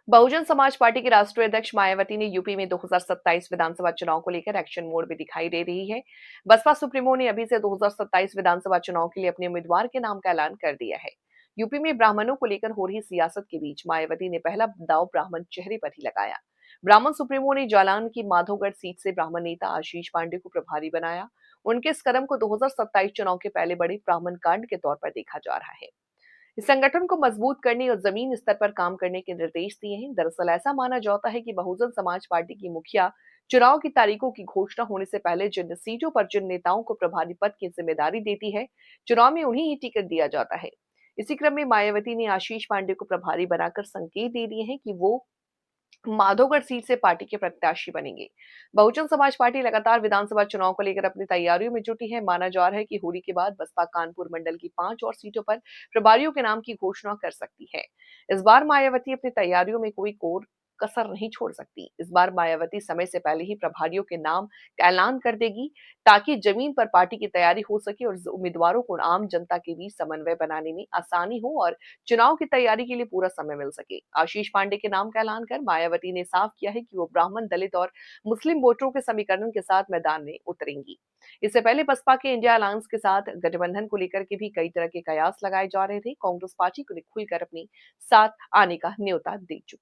Bahujan Samaj party की राष्ट्रीय अध्यक्ष मायावती ने यूपी में 2027 विधानसभा चुनाव को लेकर एक्शन मोड में दिखाई दे रही है। बसपा सुप्रीमो ने अभी से 2027 विधानसभा चुनाव के लिए अपने उम्मीदवार के नाम का ऐलान कर दिया है। यूपी में ब्राह्मणों को लेकर हो रही सियासत के बीच मायावती ने पहला दांव ब्राह्मण चेहरे पर ही लगाया। ब्राह्मण सुप्रीमो ने जालान की माधोगढ़ सीट से ब्राह्मण नेता आशीष पांडे को प्रभारी बनाया। उनके इस कदम को 2027 चुनाव के पहले बड़े ब्राह्मण कांड के तौर पर देखा जा रहा है। इस संगठन को मजबूत करने और जमीन स्तर पर काम करने के निर्देश दिए हैं। दरअसल ऐसा माना जाता है कि बहुजन समाज पार्टी की मुखिया चुनाव की तारीखों की घोषणा होने से पहले जिन सीटों पर जिन नेताओं को प्रभारी पद की जिम्मेदारी देती है, चुनाव में उन्हें ही टिकट दिया जाता है। इसी क्रम में मायावती ने आशीष पांडे को प्रभारी बनाकर संकेत दे दिए हैं कि वो माधोगढ़ सीट से पार्टी के प्रत्याशी बनेंगे। बहुजन समाज पार्टी लगातार विधानसभा चुनाव को लेकर अपनी तैयारियों में जुटी है। माना जा रहा है कि होली के बाद बसपा कानपुर मंडल की 5 और सीटों पर प्रभारियों के नाम की घोषणा कर सकती है। इस बार मायावती अपनी तैयारियों में कोई कोर कसर नहीं छोड़ सकती। इस बार मायावती समय से पहले ही प्रभारियों के नाम का ऐलान कर देगी, ताकि जमीन पर पार्टी की तैयारी हो सके और उम्मीदवारों को आम जनता के बीच समन्वय बनाने में आसानी हो और चुनाव की तैयारी के लिए पूरा समय मिल सके। आशीष पांडे के नाम का ऐलान कर मायावती ने साफ किया है कि वो ब्राह्मण, दलित और मुस्लिम वोटरों के समीकरण के साथ मैदान में उतरेंगी। इससे पहले बसपा के इंडिया अलायंस के साथ गठबंधन को लेकर के भी कई तरह के कयास लगाए जा रहे थे। कांग्रेस पार्टी को खुलकर अपनी साथ आने का न्योता दे चुकी।